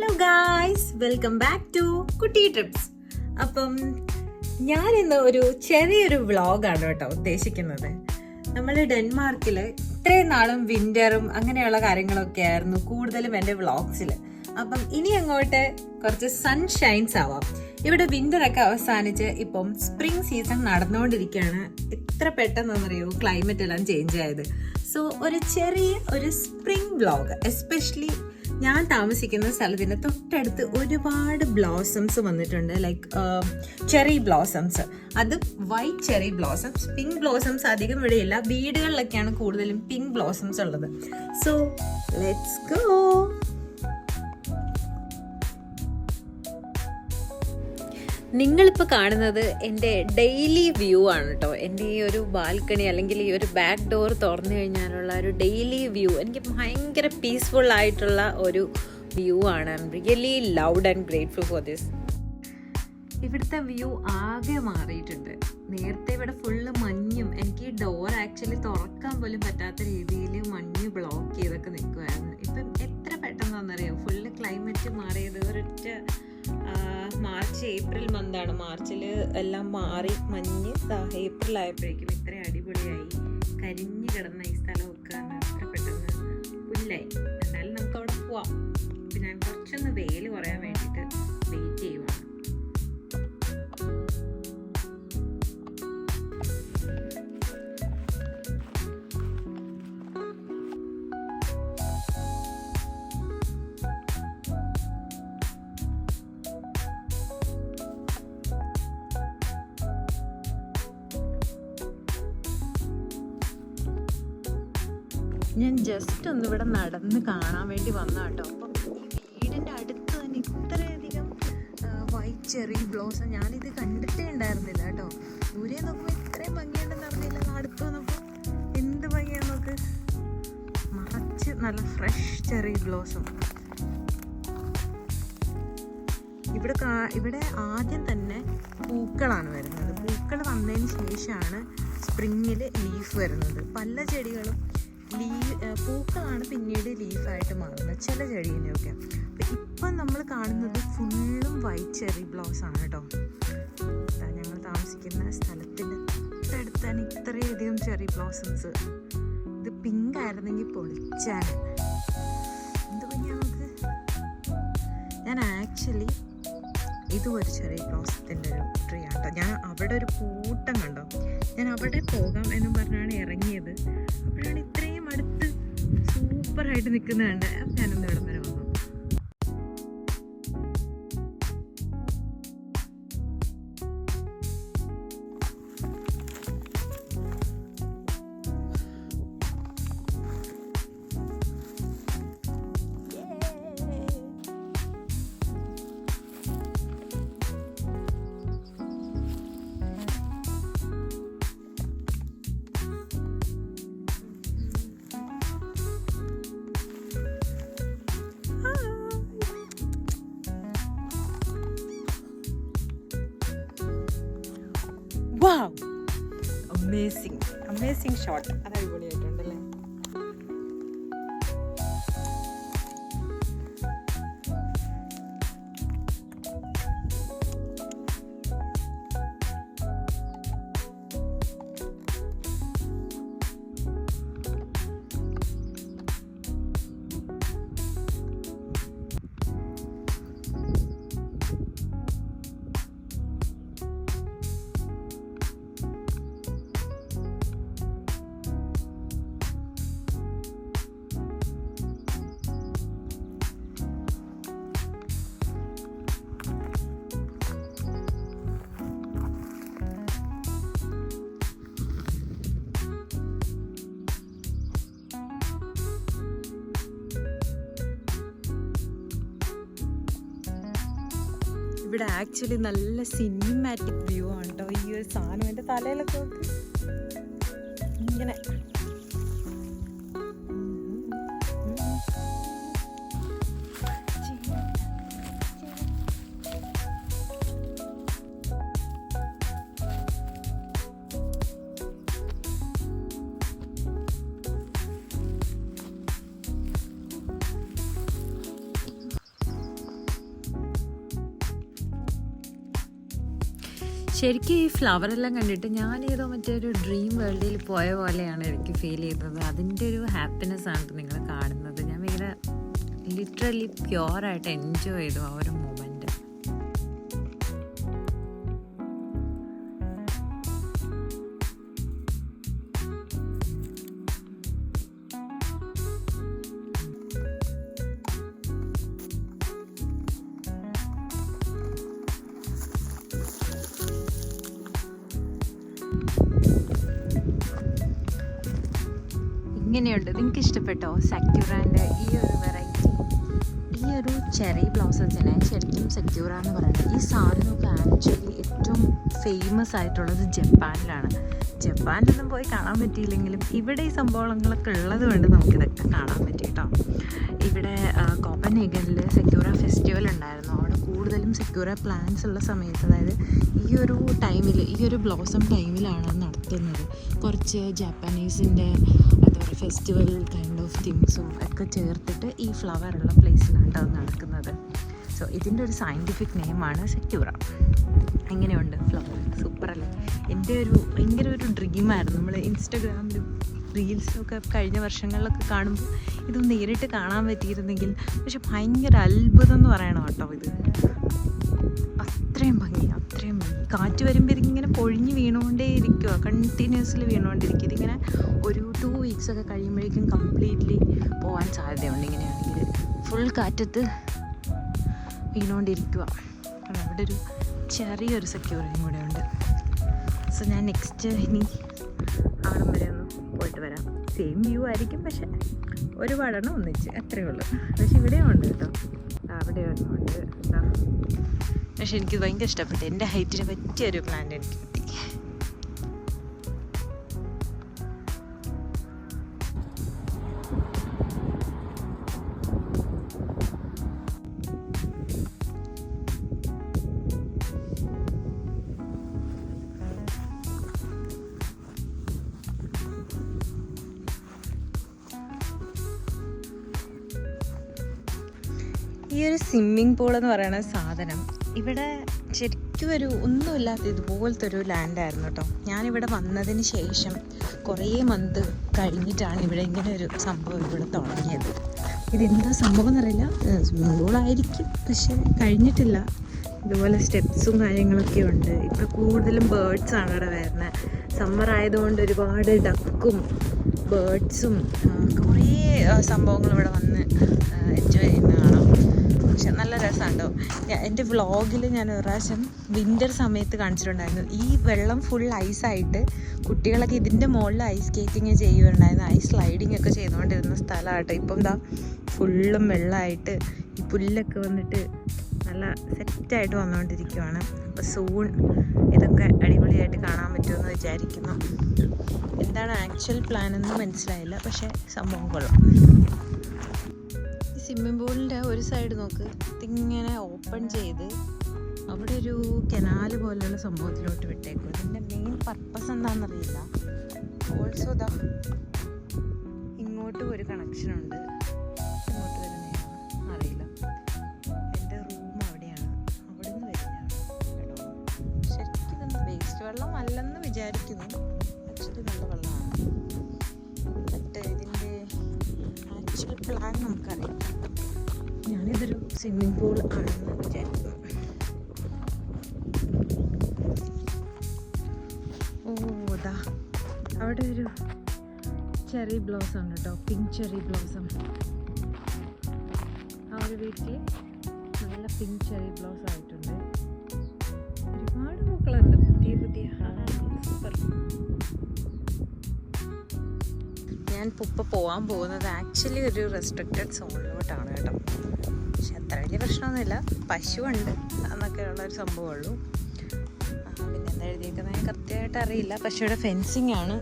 Hello guys, welcome back to Kutty trips. അപ്പം ഞാനിന്ന് ഒരു ചെറിയൊരു വ്ളോഗാണ് കേട്ടോ ഉദ്ദേശിക്കുന്നത്. നമ്മൾ ഡെൻമാർക്കിൽ ഇത്രയും നാളും വിന്ററും അങ്ങനെയുള്ള കാര്യങ്ങളൊക്കെ ആയിരുന്നു കൂടുതലും എൻ്റെ വ്ളോഗ്സിൽ. അപ്പം ഇനി അങ്ങോട്ട് കുറച്ച് സൺഷൈൻസ് ആവാം. ഇവിടെ വിന്ററൊക്കെ അവസാനിച്ച് ഇപ്പം സ്പ്രിംഗ് സീസൺ നടന്നുകൊണ്ടിരിക്കുകയാണ്. എത്ര പെട്ടെന്നറിയോ ക്ലൈമറ്റ് എല്ലാം ചേഞ്ച് ആയത്. സോ ഒരു സ്പ്രിംഗ് വ്ളോഗ്, എസ്പെഷ്യലി ഞാൻ താമസിക്കുന്ന സ്ഥലത്തിന് തൊട്ടടുത്ത് ഒരുപാട് ബ്ലോസംസ് വന്നിട്ടുണ്ട്. ലൈക്ക് ചെറി ബ്ലോസംസ്, അത് white cherry blossoms. Pink blossoms അധികം ഇവിടെയില്ല, വീടുകളിലൊക്കെയാണ് കൂടുതലും പിങ്ക് ബ്ലോസംസ് ഉള്ളത്. So let's go. നിങ്ങളിപ്പോൾ കാണുന്നത് എൻ്റെ ഡെയിലി വ്യൂ ആണ് കേട്ടോ. എൻ്റെ ഈ ഒരു ബാൽക്കണി അല്ലെങ്കിൽ ഈ ഒരു ബാക്ക് ഡോർ തുറന്നു കഴിഞ്ഞാലുള്ള ഒരു ഡെയിലി വ്യൂ എനിക്ക് ഭയങ്കര പീസ്ഫുൾ ആയിട്ടുള്ള ഒരു വ്യൂ ആണ്. I am really loud and grateful for this. ഇവിടുത്തെ വ്യൂ ആകെ മാറിയിട്ടുണ്ട്. നേരത്തെ ഇവിടെ ഫുള്ള് മഞ്ഞും, എനിക്ക് ഈ ഡോർ ആക്ച്വലി തുറക്കാൻ പോലും പറ്റാത്ത രീതിയിൽ മഞ്ഞ് ബ്ലോക്ക് ചെയ്തൊക്കെ നിൽക്കുമായിരുന്നു. ഇപ്പം എത്ര പെട്ടെന്നാണെന്നറിയോ ഫുള്ള് ക്ലൈമറ്റ് മാറിയത്. ഒരൊറ്റ മാർച്ച് ഏപ്രിൽ മന്താണ്. മാർച്ചിൽ എല്ലാം മാറി മഞ്ഞ് ഏപ്രിൽ ആയപ്പോഴേക്കും ഇത്രയും അടിപൊളിയായി. കരിഞ്ഞു കിടന്ന ഈ സ്ഥലമൊക്കെ എത്ര പെട്ടെന്ന് പുല്ലായി. എന്നാലും നമുക്ക് അവിടെ പോവാം. അപ്പം ഞാൻ കുറച്ചൊന്ന് വെയിൽ കുറയാൻ വേണ്ടിയിട്ട് വെയിറ്റ് ചെയ്യുവാണ്. ഞാൻ ജസ്റ്റ് ഒന്ന് ഇവിടെ നടന്ന് കാണാൻ വേണ്ടി വന്ന കേട്ടോ. അപ്പം വീടിൻ്റെ അടുത്ത് തന്നെ ഇത്രയധികം വൈറ്റ് ചെറി ബ്ലോസം ഞാനിത് കണ്ടിട്ടേ ഉണ്ടായിരുന്നില്ല കേട്ടോ. ദൂരെ നോക്കുമ്പോൾ ഇത്രയും ഭംഗിയുണ്ടെന്ന് അറിഞ്ഞില്ല, അടുത്ത് നോക്കുമ്പോൾ എന്ത് ഭംഗിയാണ് നോക്ക്. നിറച്ച് നല്ല ഫ്രഷ് ചെറി ബ്ലോസം. ഇവിടെ ആദ്യം തന്നെ പൂക്കളാണ് വരുന്നത്. പൂക്കൾ വന്നതിന് ശേഷമാണ് സ്പ്രിങ്ങിൽ ലീഫ് വരുന്നത്. പല ചെടികളും പൂക്കളാണ് പിന്നീട് ലീഫായിട്ട് മാറുന്നത്, ചില ചെടീനെയൊക്കെ. അപ്പം ഇപ്പം നമ്മൾ കാണുന്നത് ഫുള്ളും വൈറ്റ് ചെറി ബ്ലോസം ആണ് കേട്ടോ. ഞങ്ങൾ താമസിക്കുന്ന സ്ഥലത്തിൻ്റെ തൊട്ടടുത്താണ് ഇത്രയധികം ചെറി ബ്ലോസംസ്. ഇത് പിങ്ക് ആയിരുന്നെങ്കിൽ പൊളിച്ചാണ്. എന്ത് ഭംഗിയാണ് നമുക്ക്. ഞാൻ ആക്ച്വലി ഇതും ഒരു ചെറിയ ബ്ലോസത്തിൻ്റെ ഒരു ട്രീ ആണ് കേട്ടോ. ഞാൻ അവിടെ ഒരു കൂട്ടം കണ്ടോ, ഞാൻ അവിടെ പോകാം എന്നും പറഞ്ഞാണ് ഇറങ്ങിയത്. അപ്പോഴാണ് ഇത്രയും അടുത്ത് സൂപ്പറായിട്ട് നിൽക്കുന്നതുണ്ട്. ഞാനൊന്ന് ഇവിടം വരെ വന്നു. Wow! Amazing shot. അത് അടിപൊളിയായിട്ടുണ്ടല്ലേ. ഇവിടെ ആക്ച്വലി നല്ല സിനിമാറ്റിക് വ്യൂ ആണ് കേട്ടോ. ഈ ഒരു സാധനം എൻ്റെ തലയിലൊക്കെ ഇങ്ങനെ ശരിക്കും ഈ ഫ്ലവറെല്ലാം കണ്ടിട്ട് ഞാനേതോ മറ്റൊരു ഡ്രീം വേൾഡിൽ പോയ പോലെയാണ് എനിക്ക് ഫീൽ ചെയ്തത്. അതിൻ്റെ ഒരു ഹാപ്പിനെസ് ആണ് നിങ്ങൾ കാണുന്നത്. ഞാൻ ഭയങ്കര ലിറ്ററലി പ്യുവറായിട്ട് എൻജോയ് ചെയ്തു ആ ഒരു മൊമെൻറ്റ്. ഇങ്ങനെയുണ്ട്. നിങ്ങൾക്ക് ഇഷ്ടപ്പെട്ടോ സക്യൂറാൻ്റെ ഈ ഒരു വെറൈറ്റി? ഈ ഒരു ചെറി ബ്ലോസംസിനെ ശരിക്കും സക്യൂറ എന്ന് പറയുന്നത് ഈ സാധനമൊക്കെ ആക്ച്വലി ഏറ്റവും ഫേമസ് ആയിട്ടുള്ളത് ജപ്പാനിലാണ്. ജപ്പാനിലൊന്നും പോയി കാണാൻ പറ്റിയില്ലെങ്കിലും ഇവിടെ ഈ സംഭവങ്ങളൊക്കെ ഉള്ളത് കൊണ്ട് നമുക്കിതൊക്കെ കാണാൻ പറ്റി കേട്ടോ. ഇവിടെ കോപ്പൻഹേഗനിൽ സെക്യൂറ ഫെസ്റ്റിവൽ ഉണ്ടായിരുന്നു. അവിടെ കൂടുതലും സെക്യൂറ പ്ലാന്റ്സ് ഉള്ള സമയത്ത്, അതായത് ഈ ഒരു ടൈമിൽ, ഈ ഒരു ബ്ലോസം ടൈമിലാണ് നടത്തുന്നത്. കുറച്ച് ജാപ്പനീസിൻ്റെ എന്താ പറയുക ഫെസ്റ്റിവൽ കൈൻഡ് ഓഫ് തിങ്സും ഒക്കെ ചേർത്തിട്ട് ഈ ഫ്ലവറുള്ള പ്ലേസിലാണ് അത് നടക്കുന്നത്. സോ ഇതിൻ്റെ ഒരു സയൻറ്റിഫിക് നെയിമാണ് സെക്യൂറ. എങ്ങനെയുണ്ട് ഫ്ലവർ? സൂപ്പറല്ലേ? എൻ്റെ ഒരു ഭയങ്കര ഒരു ഡ്രീമായിരുന്നു. നമ്മൾ ഇൻസ്റ്റഗ്രാമിലും റീൽസൊക്കെ കഴിഞ്ഞ വർഷങ്ങളിലൊക്കെ കാണുമ്പോൾ ഇത് നേരിട്ട് കാണാൻ പറ്റിയിരുന്നെങ്കിൽ. പക്ഷെ ഭയങ്കര അത്ഭുതം എന്ന് പറയണം കേട്ടോ. ഇത് അത്രയും ഭംഗി, അത്രയും ഭംഗി. കാറ്റ് വരുമ്പോൾ ഇതിങ്ങനെ പൊഴിഞ്ഞ് വീണുകൊണ്ടേ ഇരിക്കുക, കണ്ടിന്യൂസ്ലി വീണുകൊണ്ടിരിക്കുക. ഇതിങ്ങനെ ഒരു 2 weeks ഒക്കെ കഴിയുമ്പോഴേക്കും കംപ്ലീറ്റ്ലി പോകാൻ സാധ്യതയുണ്ട്. ഇങ്ങനെയാണെങ്കിൽ ഫുൾ കാറ്റത്ത് വീണുകൊണ്ടിരിക്കുക. അവിടെ ഒരു ചെറിയൊരു സെക്യൂരിറ്റിയും കൂടെ ഉണ്ട്. സോ ഞാൻ നെക്സ്റ്റ് ഇനി അവിടം വരെ ഒന്ന് പോയിട്ട് വരാം. സെയിം വ്യൂ ആയിരിക്കും, പക്ഷെ ഒരുപാടെണ്ണം ഒന്നിച്ച് അത്രയേ ഉള്ളൂ. പക്ഷെ ഇവിടെയും ഉണ്ട് കേട്ടോ, അവിടെ ഒന്നുണ്ട്. പക്ഷെ എനിക്ക് ഭയങ്കര ഇഷ്ടപ്പെട്ടു. എൻ്റെ ഹൈറ്റിന് പറ്റിയൊരു പ്ലാന്റ് എനിക്ക് കിട്ടി. ഈ ഒരു സ്വിമ്മിംഗ് പൂൾ എന്ന് പറയുന്ന സാധനം ഇവിടെ ശരിക്കും ഒരു ഒന്നുമില്ലാത്ത ഇതുപോലത്തെ ഒരു ലാൻഡായിരുന്നു കേട്ടോ. ഞാനിവിടെ വന്നതിന് ശേഷം കുറേ മന്ത് കഴിഞ്ഞിട്ടാണ് ഇവിടെ ഇങ്ങനെ ഒരു സംഭവം ഇവിടെ തുടങ്ങിയത്. ഇതെന്താ സംഭവം എന്നറിയില്ല, സ്വിമ്മിംഗ് പൂളായിരിക്കും, പക്ഷെ കഴിഞ്ഞിട്ടില്ല. ഇതുപോലെ സ്റ്റെപ്സും കാര്യങ്ങളൊക്കെ ഉണ്ട്. ഇപ്പോൾ കൂടുതലും ബേർഡ്സാണ് ഇവിടെ വരുന്നത്. സമ്മർ ആയതുകൊണ്ട് ഒരുപാട് ഡക്കും ബേർഡ്സും കുറേ സംഭവങ്ങൾ ഇവിടെ വന്ന് എൻജോയ് ചെയ്യുന്ന കാണാം. പക്ഷെ നല്ല രസമുണ്ടോ. എൻ്റെ വ്ളോഗിൽ ഞാൻ ഒരു പ്രാവശ്യം വിൻ്റർ സമയത്ത് കാണിച്ചിട്ടുണ്ടായിരുന്നു. ഈ വെള്ളം ഫുൾ ഐസായിട്ട് കുട്ടികളൊക്കെ ഇതിൻ്റെ മുകളിൽ ഐസ് സ്കേറ്റിങ് ചെയ്യുന്നുണ്ടായിരുന്നു. ഐസ് സ്ലൈഡിങ് ഒക്കെ ചെയ്തുകൊണ്ടിരുന്ന സ്ഥലമാട്ടോ. ഇപ്പം എന്താ ഫുള്ളും വെള്ളമായിട്ട് ഈ പുല്ലൊക്കെ വന്നിട്ട് നല്ല സെറ്റായിട്ട് വന്നുകൊണ്ടിരിക്കുകയാണ്. അപ്പോൾ സൂൺ ഇതൊക്കെ അടിപൊളിയായിട്ട് കാണാൻ പറ്റുമെന്ന് വിചാരിക്കുന്നു. എന്താണ് ആക്ച്വൽ പ്ലാൻ എന്ന് മനസ്സിലായില്ല, പക്ഷേ സംഭവം കൊള്ളാം. ഈ സ്വിമ്മിംഗ് പൂളിൻ്റെ ഒരു സൈഡ് നോക്ക്, ഇതിങ്ങനെ ഓപ്പൺ ചെയ്ത് അവിടെ ഒരു കനാല് പോലെയുള്ള സംഭവത്തിലോട്ട് വിട്ടേക്കും. ഇതിൻ്റെ മെയിൻ പർപ്പസ് എന്താണെന്നറിയില്ല. ഓൾസോ ദാ ഇങ്ങോട്ടും ഒരു കണക്ഷനുണ്ട്. ഇങ്ങോട്ട് വരുന്നതാണ് അറിയില്ല. എൻ്റെ റൂം അവിടെയാണ്, അവിടെ നിന്ന് വരുന്നതാണ് കേട്ടോ. ശരിക്കും ഇതൊന്നും വേസ്റ്റ് വെള്ളം അല്ലെന്ന് വിചാരിക്കുന്നു. ആക്ച്വലി നല്ല വെള്ളമാണ്. ബട്ട് ഇതിൻ്റെ ആക്ച്വൽ പ്ലാൻ നമുക്കറിയാം. ഞാനിതൊരു സ്വിമ്മിംഗ് പൂൾ ആണെന്ന് വിചാരിക്കുന്നു. ഓ ദാ അവിടെ ഒരു ചെറി ബ്ലോസം ഉണ്ട് കേട്ടോ, പിങ്ക് ചെറി ബ്ലോസം. ആ ഒരു വീട്ടിൽ നല്ല പിങ്ക് ചെറി ബ്ലോസം ആയിട്ടുണ്ട്. ഒരുപാട് പൂക്കളുണ്ട്, പുതിയ പുതിയ. സൂപ്പർ. ഞാൻ ഇപ്പോൾ പോകാൻ പോകുന്നത് ആക്ച്വലി ഒരു റെസ്ട്രിക്റ്റഡ് സോണിലോട്ടാണ് കേട്ടോ. പക്ഷെ അത്ര വലിയ പ്രശ്നമൊന്നുമില്ല. പശുവുണ്ട് എന്നൊക്കെയുള്ളൊരു സംഭവമുള്ളൂ. പിന്നെ എന്താ എഴുതിയിരിക്കുന്നത് കൃത്യമായിട്ട് അറിയില്ല. പശുവിടെ ഫെൻസിങ് ആണ്.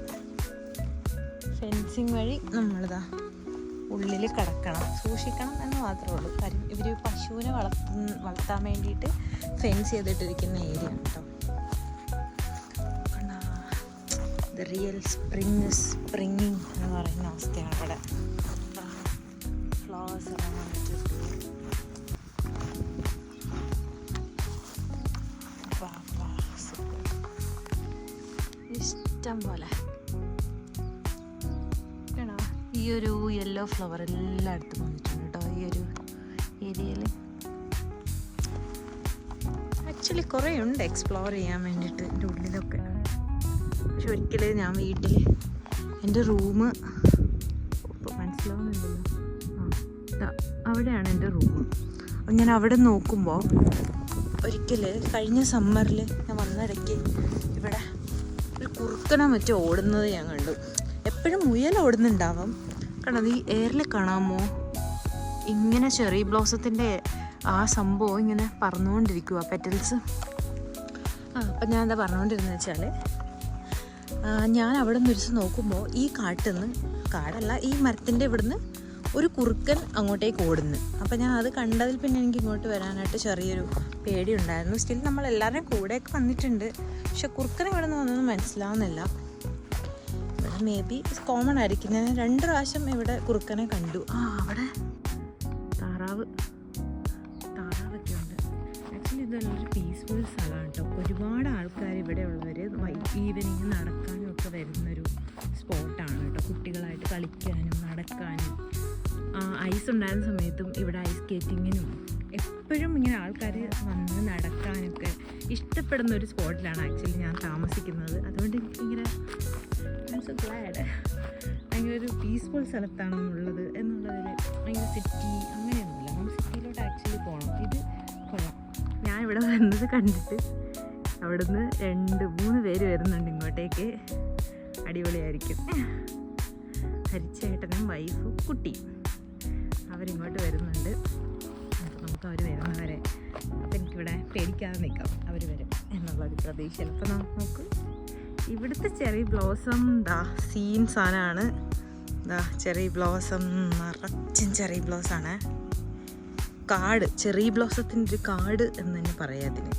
ഫെൻസിങ് വഴി നമ്മളിതാ ഉള്ളിൽ കിടക്കണം, സൂക്ഷിക്കണം എന്ന് മാത്രമേ ഉള്ളൂ. കാര്യം ഇവർ പശുവിനെ വളർത്താൻ വേണ്ടിയിട്ട് ഫെൻസ് ചെയ്തിട്ടിരിക്കുന്ന ഏരിയ കേട്ടോ. ദ റിയൽ സ്പ്രിങ് സ്പ്രിങ്ങിങ് എന്ന് പറയുന്ന അവസ്ഥയാണ് ഇവിടെ. ഫ്ലവേഴ്സ് എല്ലാം വന്നിട്ടുണ്ട്. സൂപ്പർ. ഇഷ്ടം പോലെ കേട്ടോ. ഈ ഒരു യെല്ലോ ഫ്ലവർ എല്ലായിടത്തും വന്നിട്ടുണ്ട് കേട്ടോ ഈ ഒരു ഏരിയയിൽ. ആക്ച്വലി കുറേ ഉണ്ട് എക്സ്പ്ലോർ ചെയ്യാൻ വേണ്ടിയിട്ട് എൻ്റെ ഉള്ളിലൊക്കെ. പക്ഷെ ഒരിക്കലും ഞാൻ വീട്ടിൽ എൻ്റെ റൂം ഇപ്പോൾ മനസ്സിലാവുന്നുണ്ടല്ലോ, അവിടെയാണ് എൻ്റെ റൂം. അപ്പം ഞാൻ അവിടെ നോക്കുമ്പോൾ ഒരിക്കൽ കഴിഞ്ഞ സമ്മറിൽ ഞാൻ വന്നിടയ്ക്ക് ഇവിടെ ഒരു കുറുക്കനെ മറ്റോ ഓടുന്നത് ഞാൻ കണ്ടു. എപ്പോഴും മുയൽ ഓടുന്നുണ്ടാവും. കാരണം ഈ എയറിൽ കാണാമോ ഇങ്ങനെ ചെറി ബ്ലോസത്തിൻ്റെ ആ സംഭവം ഇങ്ങനെ പറന്നുകൊണ്ടിരിക്കുക പെറ്റൽസ്. അപ്പം ഞാൻ എന്താ പറഞ്ഞുകൊണ്ടിരുന്നത് വെച്ചാൽ, ഞാൻ അവിടെ നിന്ന് ഒരു ദിവസം നോക്കുമ്പോൾ ഈ കാടല്ല ഈ മരത്തിൻ്റെ ഇവിടുന്ന് ഒരു കുറുക്കൻ അങ്ങോട്ടേക്ക് ഓടുന്നു. അപ്പം ഞാൻ അത് കണ്ടതിൽ പിന്നെ എനിക്ക് ഇങ്ങോട്ട് വരാനായിട്ട് ചെറിയൊരു പേടിയുണ്ടായിരുന്നു. സ്റ്റിൽ നമ്മളെല്ലാവരുടെയും കൂടെയൊക്കെ വന്നിട്ടുണ്ട്. പക്ഷെ കുറുക്കൻ ഇവിടെ നിന്ന് വന്നൊന്നും മനസ്സിലാവുന്നില്ല. ഇവിടെ മേ ബി കോമൺ ആയിരിക്കും. ഞാൻ 2 പ്രാവശ്യം ഇവിടെ കുറുക്കനെ കണ്ടു. അവിടെ താറാവൊക്കെ ഉണ്ട്. ആക്ച്വലി ഇത് നല്ലൊരു പീസ്ഫുൾ സ്ഥലമാണ് കേട്ടോ. ഒരുപാട് ആൾക്കാർ ഇവിടെ ഉള്ളവർ ഈവനിങ് നടക്കാനും ഒക്കെ വരുന്നൊരു സ്പോട്ടാണ് കേട്ടോ. കുട്ടികളായിട്ട് കളിക്കാനും നടക്കാനും. ഐസ് ഉണ്ടായിരുന്ന സമയത്തും ഇവിടെ ഐസ് സ്കേറ്റിങ്ങിനും എപ്പോഴും ഇങ്ങനെ ആൾക്കാർ വന്ന് നടക്കാനൊക്കെ ഇഷ്ടപ്പെടുന്ന ഒരു സ്പോട്ടിലാണ് ആക്ച്വലി ഞാൻ താമസിക്കുന്നത്. അതുകൊണ്ട് എനിക്കിങ്ങനെ സോ ഗ്ലാഡ്. ഭയങ്കര ഒരു പീസ്ഫുൾ സ്ഥലത്താണ് ഉള്ളത് എന്നുള്ളതിൽ ഭയങ്കര സിറ്റി അങ്ങനെയൊന്നുമില്ല. നമ്മൾ സിറ്റിയിലോട്ട് ആക്ച്വലി പോകണം. ഇത് കൊള്ളാം. ഞാൻ ഇവിടെ വന്നത് കണ്ടിട്ട് അവിടുന്ന് 2-3 പേര് വരുന്നുണ്ട് ഇങ്ങോട്ടേക്ക്. അടിപൊളിയായിരിക്കും. ഹരിച്ചേട്ടനും വൈഫും കുട്ടിയും അവരിങ്ങോട്ട് വരുന്നുണ്ട്. അപ്പോൾ നമുക്ക് അവർ വരുന്നവരെ അപ്പോൾ എനിക്കിവിടെ പേടിക്കാതെ നിൽക്കാം, അവർ വരും എന്നുള്ളൊരു പ്രതീക്ഷയിൽ. അപ്പോൾ നമുക്ക് ഇവിടുത്തെ ചെറി ബ്ലോസം സീൻ സാധനമാണ്. ചെറി ബ്ലോസം നിറച്ചും ചെറി ബ്ലോസാണ്. കാട്, ചെറി ബ്ലോസത്തിൻ്റെ ഒരു കാട് എന്ന് തന്നെ പറയാം അതിന്.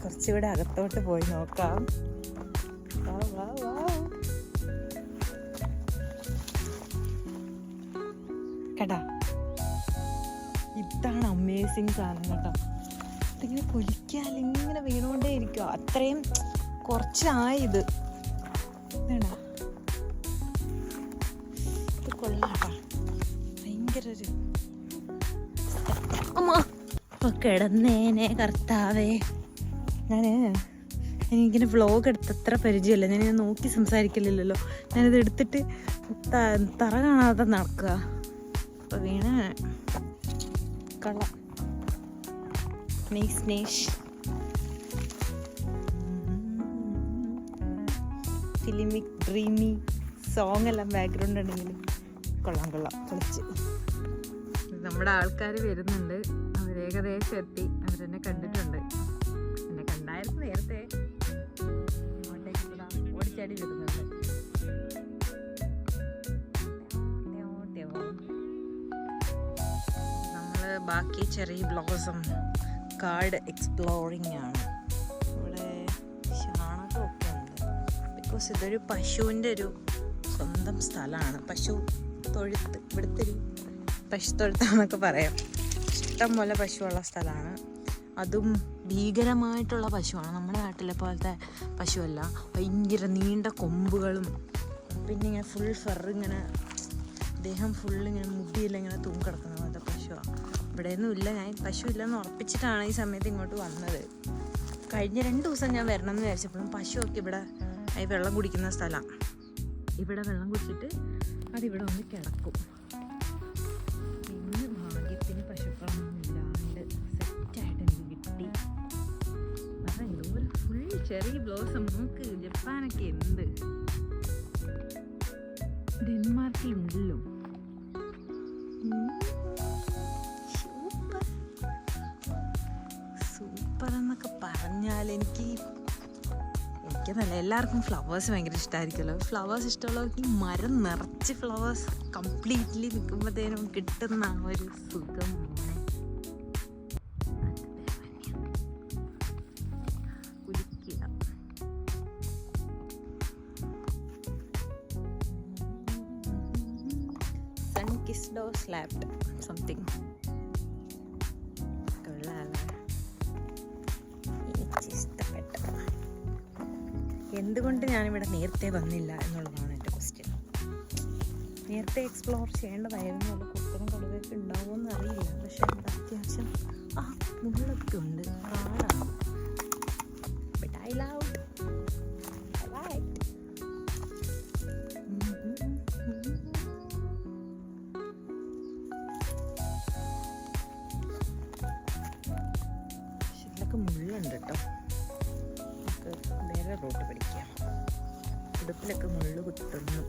കുറച്ചുകൂടെ അകത്തോട്ട് പോയി നോക്കാം. കേട്ടാ, ഇതാണ് അമേസിങ് സാധനം കേട്ടോ. ഇതിങ്ങനെ പൊലിക്കാൻ ഇങ്ങനെ വീണുകൊണ്ടേ ഇരിക്കുക. അത്രയും കുറച്ചായത് വേണ്ട. ഇത് കൊള്ളാട്ടാ, ഭയങ്കര ഒരു അമ്മ കിടന്നേനെ കർത്താവേ. എനിക്കിങ്ങനെ വ്ളോഗ് എടുത്ത് അത്ര പരിചയമല്ല. ഞാനിങ്ങനെ നോക്കി സംസാരിക്കില്ലല്ലോ. ഞാനിത് എടുത്തിട്ട് തറ കാണാതെ നടക്കുക. അപ്പോൾ വീണ കൊള്ളാം. നൈസ് ഫിലിമിക് ഡ്രീമി സോങ് എല്ലാം ബാക്ക്ഗ്രൗണ്ട് ഉണ്ടെങ്കിലും കൊള്ളാം കളിച്ച്. നമ്മുടെ ആൾക്കാർ വരുന്നുണ്ട്. അവരേകദേശം എത്തി. അവരെന്നെ കണ്ടിട്ടുണ്ട്. എന്നെ കണ്ടായിരുന്നു നേരത്തെ. ഓടിച്ചാടി വരുന്നുണ്ട്. നമ്മൾ ബാക്കി ചെറി ബ്ലോസം കാർഡ് എക്സ്പ്ലോറിങ് ആണ്. ഇവിടെ ചാണകമൊക്കെ ഉണ്ട്. ബിക്കോസ് ഇതൊരു പശുവിൻ്റെ ഒരു സ്വന്തം സ്ഥലമാണ്. പശു തൊഴുത്ത്, ഇവിടുത്തെ ഒരു പശു തൊഴുത്താന്നൊക്കെ പറയാം. ഇഷ്ടം പോലെ പശുവുള്ള സ്ഥലമാണ്. അതും ഭീകരമായിട്ടുള്ള പശുവാണ്. നമ്മുടെ നാട്ടിലെ പോലത്തെ പശുവല്ല. ഭയങ്കര നീണ്ട കൊമ്പുകളും പിന്നെ ഇങ്ങനെ ഫുൾ ഫെറിങ്ങനെ ദേഹം ഫുള്ളിങ്ങനെ മുടിയെല്ലാം ഇങ്ങനെ തൂങ്ങിക്കിടക്കുന്ന പോലത്തെ പശുവാണ്. ഇവിടെയൊന്നും ഇല്ല. ഞാൻ പശു ഇല്ലെന്ന് ഉറപ്പിച്ചിട്ടാണ് ഈ സമയത്ത് ഇങ്ങോട്ട് വന്നത്. കഴിഞ്ഞ 2 ദിവസം ഞാൻ വരണം എന്ന് വിചാരിച്ചപ്പോഴും പശുവൊക്കെ ഇവിടെ വെള്ളം കുടിക്കുന്ന സ്ഥലമാണ്. ഇവിടെ വെള്ളം കുടിച്ചിട്ട് അതിവിടെ വന്ന് കിടക്കും. പിന്നെ ഭാഗ്യത്തിന് പശുക്കളൊന്നും ഇല്ലാണ്ട് സെറ്റായിട്ട് എനിക്ക് കിട്ടി. എന്തോ ഒരു ഫുൾ ചെറി ബ്ലോസം. നോക്ക്, ജപ്പാനൊക്കെ എന്ത് ഡെൻമാർക്കിലുണ്ടല്ലോ. സൂപ്പർ എന്നൊക്കെ പറഞ്ഞാൽ എനിക്കെന്നല്ല, എല്ലാവർക്കും ഫ്ലവേഴ്സ് ഭയങ്കര ഇഷ്ടമായിരിക്കുമല്ലോ. ഫ്ലവേഴ്സ് ഇഷ്ടമുള്ളവർക്ക് ഈ മരം നിറച്ച് ഫ്ലവേഴ്സ് കംപ്ലീറ്റ്ലി നിൽക്കുമ്പോഴത്തേനും കിട്ടുന്ന ആ ഒരു സുഖം. Raised or slabbed something. എനിക്ക് ഇഷ്ടപ്പെട്ടു. എന്തുകൊണ്ട് ഞാനിവിടെ നേരത്തെ വന്നില്ല എന്നുള്ളതാണ് എൻ്റെ ക്വസ്റ്റ്യൻ. നേരത്തെ എക്സ്പ്ലോർ ചെയ്യേണ്ടതായിരുന്നു. അത് കുത്തനും കടുവയൊക്കെ ഉണ്ടാവുമെന്ന് അറിയില്ല. പക്ഷെ ഇവിടെ അത്യാവശ്യം മുള്ളൊക്കെ ഉണ്ട്. കാടാണ്. But I loved. I liked. ഇതിലൊക്കെ മുള്ളുണ്ട് കേട്ടോ. നമുക്ക് വേറെ റൂട്ട് പഠിക്കാം. ഉടുപ്പിലൊക്കെ മുള്ളു കുത്തുന്നു.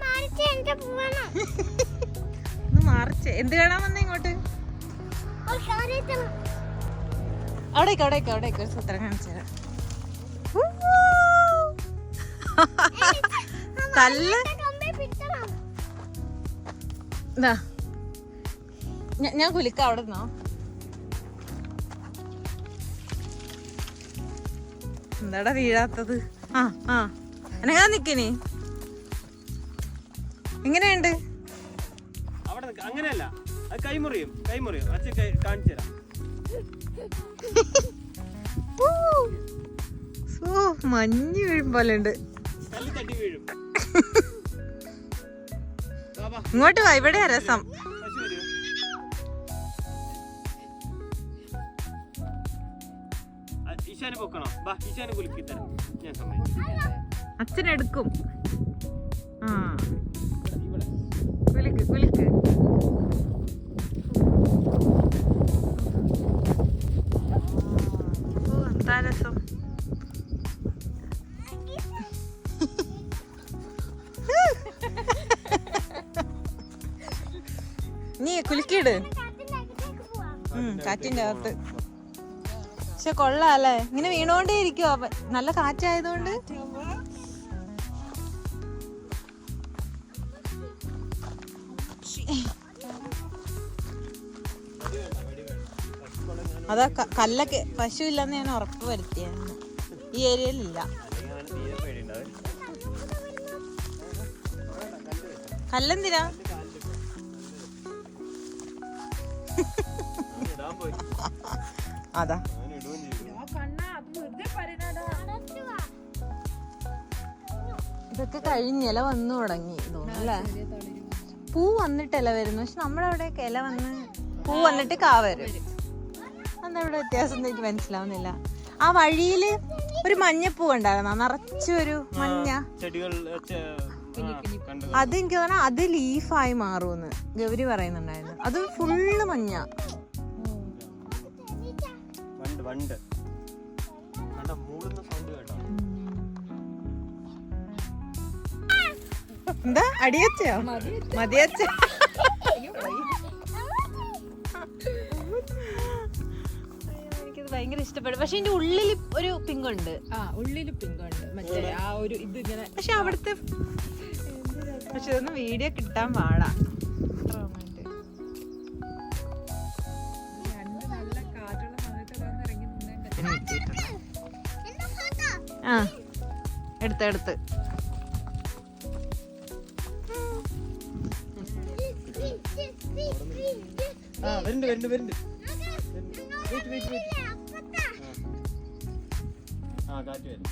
ഒന്ന് മാറിച്ച് എന്ത് കാണാൻ വന്നേ ഇങ്ങോട്ട്? അവിടേക്ക് ഒരു സൂത്രം കാണിച്ചു തരാം. കല്ല് ഞാൻ കുലിക്ക അവിടെ നിന്നോ. എന്താടാ വീഴാത്തത്? അനങ്ങാ നിക്കണേ. എങ്ങനെയുണ്ട്? അങ്ങനെയല്ല, അത് കൈമുറിയും. അച്ഛൻ കാണിച്ചു തരാം. മഞ്ഞ് വീഴും പോലെ ഉണ്ട്. ഇങ്ങോട്ട് വാ, ഇവിടെയാ രസം. അച്ഛനെടുക്കും. കുലിക്ക് എന്താ രസം. നീ കുലുക്കിയിട്. കാറ്റിന്റെ അകത്ത്. പക്ഷെ കൊള്ളാല്ലേ, ഇങ്ങനെ വീണോണ്ടേ ഇരിക്കുവോ. നല്ല കാറ്റായതുകൊണ്ട്. അതാ കല്ലൊക്കെ പശു ഇല്ലെന്ന് ഞാൻ ഉറപ്പ് വരുത്തിയായിരുന്നു. ഈ ഏരിയയിലില്ല. കല്ലെന്തിനാ? അതാ ഇതൊക്കെ കഴിഞ്ഞ് ഇല വന്നു തുടങ്ങി തോന്നുന്നല്ലേ. പൂ വന്നിട്ടല്ല വരുന്നു. പക്ഷെ നമ്മുടെ അവിടെയൊക്കെ ഇല വന്ന് പൂ വന്നിട്ട് കാ വരും. അന്ന് ഇവിടെ വ്യത്യാസം എനിക്ക് മനസ്സിലാവുന്നില്ല. ആ വഴിയില് ഒരു മഞ്ഞപ്പൂ ഉണ്ടായിരുന്നു, നിറച്ചൊരു മഞ്ഞ. അത് എനിക്ക് തോന്നാ അത് ലീഫായി മാറുമെന്ന് ഗൗരി പറയുന്നുണ്ടായിരുന്നു. അത് ഫുള്ള് മഞ്ഞ. എന്താ അടിയച്ചോ? മതിയച്ച. എനിക്കത് ഭയങ്കര ഇഷ്ടപ്പെടും. പക്ഷെ ഇതിന്റെ ഉള്ളിൽ ഒരു പിങ്കുണ്ട്. ഉള്ളില് പിങ്കുണ്ട്. മറ്റേ ആ ഒരു ഇത് ഇങ്ങനെ. പക്ഷെ അവിടുത്തെ പക്ഷെ ഇതൊന്നും വീഡിയോ കിട്ടാൻ പാടാ. നല്ല കാറ്റുള്ള സമയത്ത് ഇറങ്ങി എടുത്ത് വരുന്നുണ്ട്. കാറ്റ് വരും.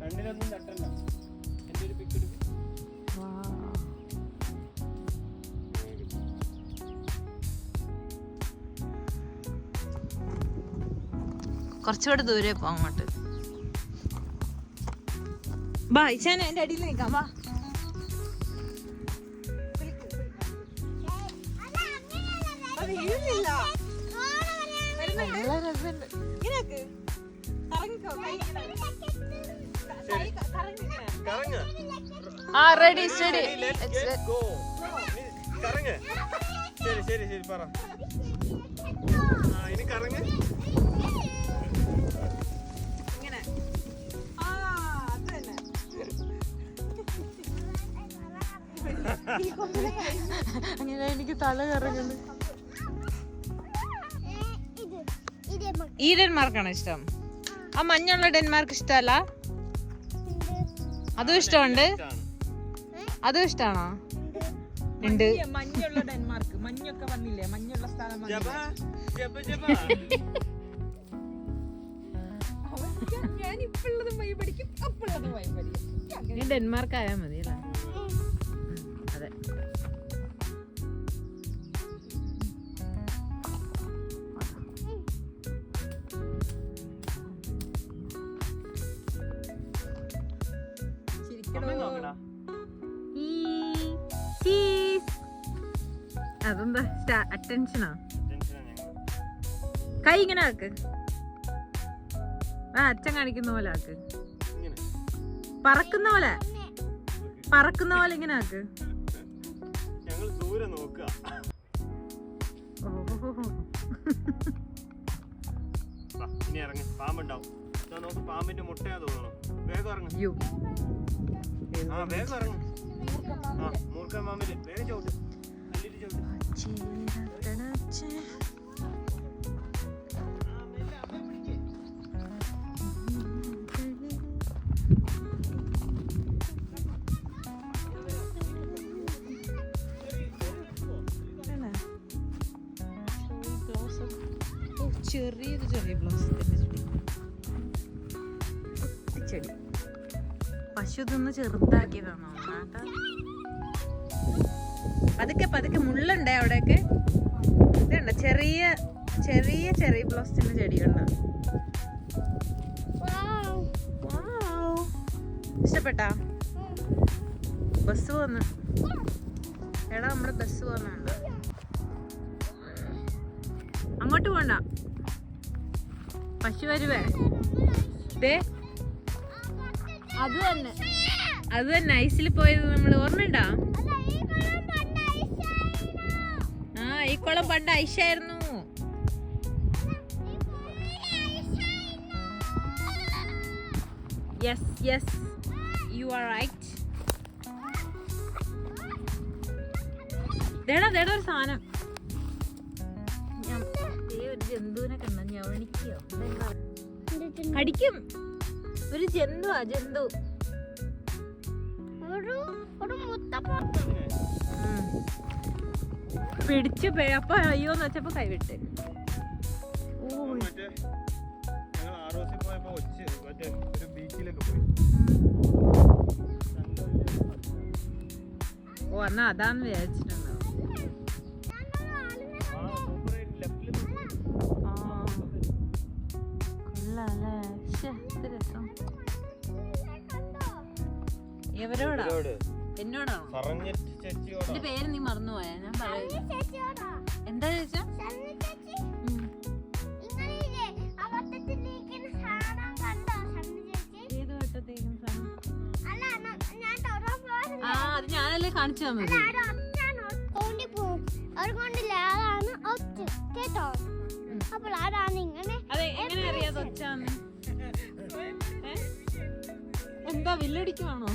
രണ്ടിലൊന്നും തട്ടണ്ട. എന്റെ ഒരു പിക്ക് എടുക്കും. കുറച്ചുകൂടെ ദൂരെ പോ അങ്ങോട്ട്. ബാ ഇച്ചാൻ എന്റെ അടിയിൽ നിൽക്കാം. വാ റെഡി സ്റ്റഡി. ശരി പറ. ഇനി കറങ്ങ്. അങ്ങനെ എനിക്ക് തല കറങ്ങുന്നു. ഈ ഡെൻമാർക്കാണോ ഇഷ്ടം? ആ മഞ്ഞുള്ള ഡെൻമാർക്ക് ഇഷ്ടമല്ല? അതും ഇഷ്ടമുണ്ട്. അതും ഇഷ്ടാണോ? ഉണ്ട്. മഞ്ഞുള്ള ഡെൻമാർക്ക്, മഞ്ഞൊക്കെ വന്നില്ലേ, മഞ്ഞുള്ള സ്ഥലം ഞാൻ ഇപ്പോഴതും വഴി പഠിക്കും, അപ്പോഴതും വഴി പഠിക്കും. നീ ഡെൻമാർക്ക് ആയാൽ മതി അല്ലേ? അതെ. അതെന്താ അറ്റൻഷനാ? കൈ ഇങ്ങനെ ആക്ക്. ആ അച്ഛൻ കാണിക്കുന്ന പോലെ ആക്ക്. പറക്കുന്ന പോലെ, പറക്കുന്ന പോലെ ഇങ്ങനെ ആക്ക്. പാമ്പിന്റെ മുട്ടയാ തോന്നണം. വേഗം ഇറങ്ങും. വേഗം ഇറങ്ങും. മൂർഖൻ പാമ്പില് വേഗം ചവിട്ട്. ചെറിയൊരു ചെറിയ ബ്ലൗസിന്റെ ചെടി പശു ഇതൊന്ന് ചെറുതാക്കിയതാണോ? പതുക്കെ പതുക്കെ മുള്ളുണ്ടേ അവിടെയൊക്കെ. ഇതുണ്ട് ചെറിയ ചെറിയ ചെറിയ ബ്ലൗസിന്റെ ചെടിയുണ്ട്. ഇഷ്ടപ്പെട്ടാ? ബസ് വന്ന് എടാ നമ്മുടെ ബസ് വന്നുണ്ട്. അങ്ങോട്ട് പോണ്ട, പശു വരുവേ. അത് തന്നെ അത് തന്നെ ഐസിൽ പോയത് നമ്മൾ ഓർമ്മയുണ്ടാ? ആ ഈ കുളം പണ്ട് ഐശായിരുന്നു. Yes yes you are right. ദേടാ ദേടാ ഒരു സാധനം. ഒരു ജന്തുവിനെ കണ്ട ഞവണിക്കോ കടിക്കും. ഒരു ജന്തുവാ ജന്തു. പിടിച്ചു അപ്പൊ അയ്യോന്ന് വെച്ചപ്പോ കൈവിട്ട്. ഓ എന്നാ അതാന്ന് വിചാരിച്ചിട്ടുണ്ടോ? എവരോടാ? എന്നോടാണോ? എന്റെ പേര് നീ മറന്നുപോയാ? ഞാൻ പറയുന്നത് എന്താ ചോദിച്ചാ? ഏത് വട്ടത്തേക്കും ആ അത് ഞാനല്ലേ കാണിച്ചു തന്നത്. അതെ എങ്ങനെ അറിയാതെ ഒച്ചാന്ന്? എന്താ വില്ലടിക്കുവാണോ?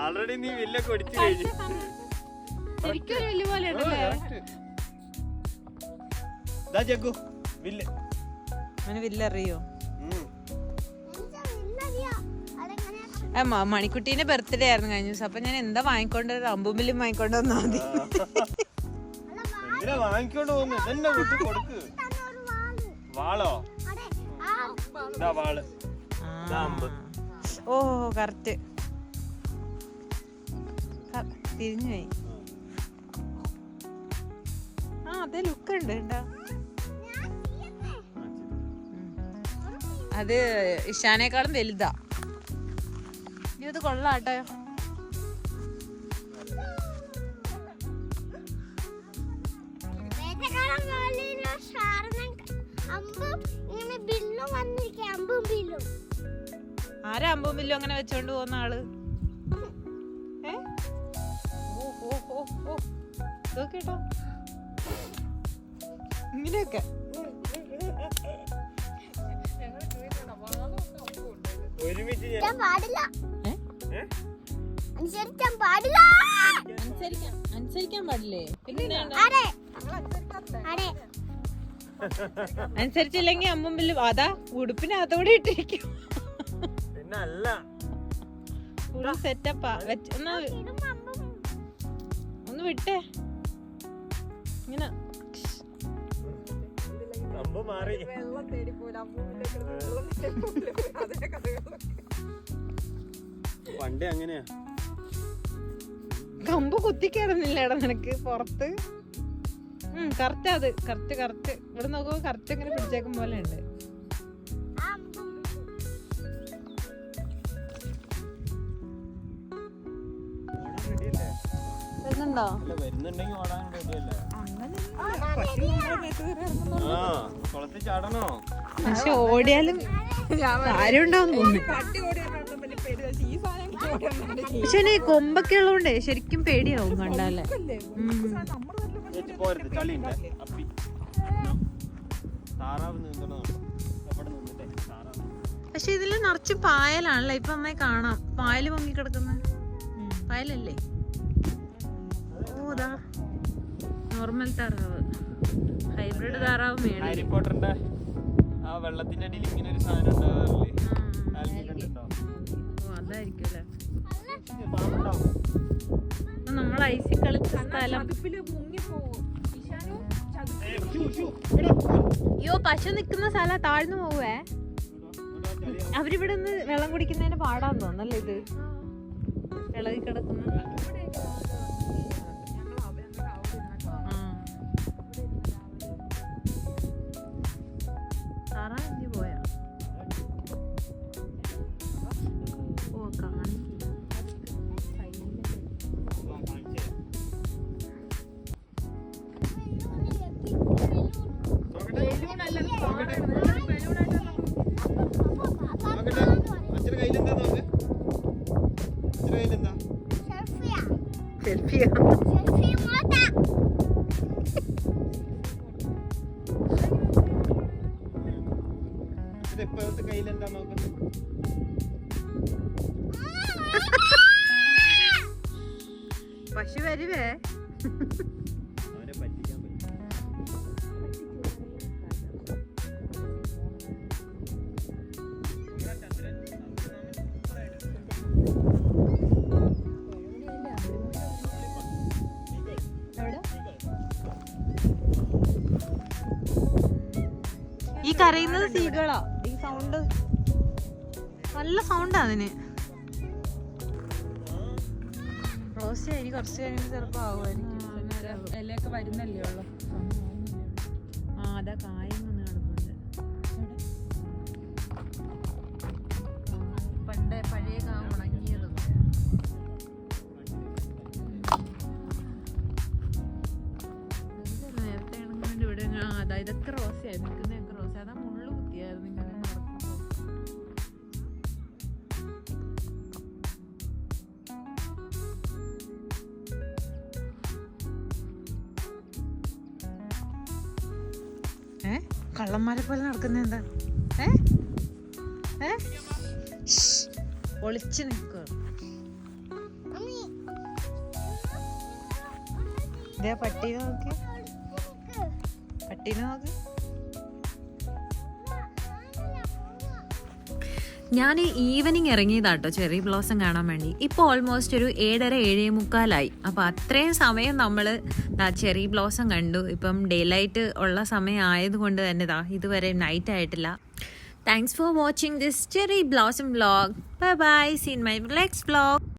ആൾറെഡി നീ വില്ലൊക്കെ ഒടിച്ചു കഴിഞ്ഞു. ശരിക്കും ഒരു വില്ല് പോലെ ഉണ്ടല്ലേ? അവന് വില്ലറിയോ? മണിക്കുട്ടീന്റെ ബർത്ത്ഡേ ആയിരുന്നു കഴിഞ്ഞ ദിവസം. അപ്പൊ ഞാൻ എന്താ വാങ്ങിക്കൊണ്ടത്? അമ്പുമ്പിലും വാങ്ങിക്കൊണ്ട് വന്നാ മതി. വാങ്ങിക്കൊണ്ട് പോകുന്നു. ഇതെന്നെ കുട്ടി കൊടുക്ക്. വാളോ? വാള്. ഓ കറക്റ്റ് തിരിഞ്ഞു പോയി. ആ അതേ ലുക്ക് ഉണ്ട് കേട്ടാ. അത് ഇഷാനേക്കാളും വലുതാ. ഇത് കൊള്ളാട്ടോ. ആരാ അമ്പും ബില്ലും അങ്ങനെ വെച്ചോണ്ട് പോകുന്ന ആള്? കേട്ടോ ഇങ്ങനെയൊക്കെ അനുസരിക്കാൻ പാടില്ലേ? പിന്നെ അനുസരിച്ചില്ലെങ്കിൽ അമ്പും ബില്ലും അതാ ഉടുപ്പിനകത്തോടെ ഇട്ടിരിക്കും. പിന്നെ അല്ല ഫുൾ സെറ്റപ്പാ. ഒന്ന് വിട്ടേ ഇങ്ങനെ. വെള്ളം തേടി പോലെ അമ്മൂമ്മയിലേക്ക് വെള്ളം തേടി പോലെ അതേ കഥകളൊക്കെ. പണ്ടേ അങ്ങനെയാ. കമ്പ് കുത്തിക്കേറുന്നില്ലേടാ നിനക്ക് പുറത്ത്? കറക്റ്റ് അത് കറക്റ്റ് ഇവിടെ നോക്കുമ്പോ കറക്റ്റ് ഇങ്ങനെ പിടിച്ചേക്കും പോലെ ഉണ്ട്. വരുന്നുണ്ടോ? വരുന്നുണ്ടെങ്കിൽ ഓടാൻ റെഡിയല്ലേ? ചാടണോ? പക്ഷെ ഓടിയാലും ആരും ഉണ്ടാവും തോന്നുന്നു. പട്ടി ഓടിയാലും വലിയ പേടി. ഈ സാധനം ഓടിയാൽ പക്ഷെ ഈ കൊമ്പൊക്കെ ഉള്ളതുകൊണ്ടേ ശരിക്കും പേടിയാവും കണ്ടാലേ. പോരുത്, ചളിയുണ്ട്. അപ്പി താറാവ് നീന്തണം. എവിടെ നിന്നിട്ടേ താറാവ്. പക്ഷെ ഇതില് നിറച്ച് പായലാണല്ലേ ഇപ്പൊ നന്നായി കാണാം. പായല് പൊങ്ങി കിടക്കുന്ന പായലല്ലേ? ഓതാ നോർമൽ താറാവ്, ഹൈബ്രിഡ് താറാവ് മേളിൽ. ഹാരി പോട്ടറിന്റെ ആ വെള്ളത്തിന്റെ അടിയിൽ ഇങ്ങനെ ഒരു സാധനം ഉണ്ടാവാറില്ലേ? ഓ അതായിരിക്കും അല്ലേ. നമ്മൾ ഐസി കളിച്ച സ്ഥലം. അയ്യോ പശു നിക്കുന്ന സ്ഥലം താഴ്ന്നു പോവേ. അവരിവിടെ നിന്ന് വെള്ളം കുടിക്കുന്നതിന് പാടാന്ന് തോന്നല്ലേ ഇത് ഇളകി കിടക്കുന്ന. താറാവ് പോയാ? ഓ കാണിക്കില്ല. സെൽഫിയാ? കയ്യിലെന്താ നോക്കുന്നത്? പശു വരുവേ. അവനെ പറ്റിക്കാൻ പറ്റും. ഈ കരയുന്നത് സീകളാ. ഈ സൗണ്ട് നല്ല സൗണ്ടാ അതിന്. റോസി ഇനി കുറച്ച് കഴിയുമ്പോൾ ചിലപ്പോ ആവുമായിരിക്കും. ഇലയൊക്കെ വരുന്നല്ലേ ഉള്ളു. ആ അതാ കായം വന്ന് കിടപ്പുണ്ട്. പണ്ട് പഴയ കാ ഉണങ്ങിയത്. നേരത്തെ ആണെങ്കിൽ ഇവിടെ അതാ ഇതൊക്കെ റോസയായിരുന്നു. നിൽക്കുന്നതൊക്കെ റോസ. അതാ മുള്ളു കുത്തിയായിരുന്നു ഇങ്ങനെ നടക്കുമ്പോ. കള്ളന്മാരെ പോലെ നടക്കുന്ന എന്താ? ഒളിച്ചു നിൽക്കുക. ഇതേ പട്ടീനെ നോക്കി, പട്ടീനെ നോക്ക്. ഞാൻ ഈവനിങ് ഇറങ്ങിയതാട്ടോ ചെറി ബ്ലോസം കാണാൻ വേണ്ടി. ഇപ്പോൾ ഓൾമോസ്റ്റ് ഒരു 7:30-7:45. അപ്പോൾ അത്രയും സമയം നമ്മൾ ചെറി ബ്ലോസം കണ്ടു. ഇപ്പം ഡേ ലൈറ്റ് ഉള്ള സമയം ആയതുകൊണ്ട് തന്നെ ഇതുവരെ നൈറ്റ് ആയിട്ടില്ല. Thanks for watching this cherry blossom vlog. Bye bye. Seen my next vlog.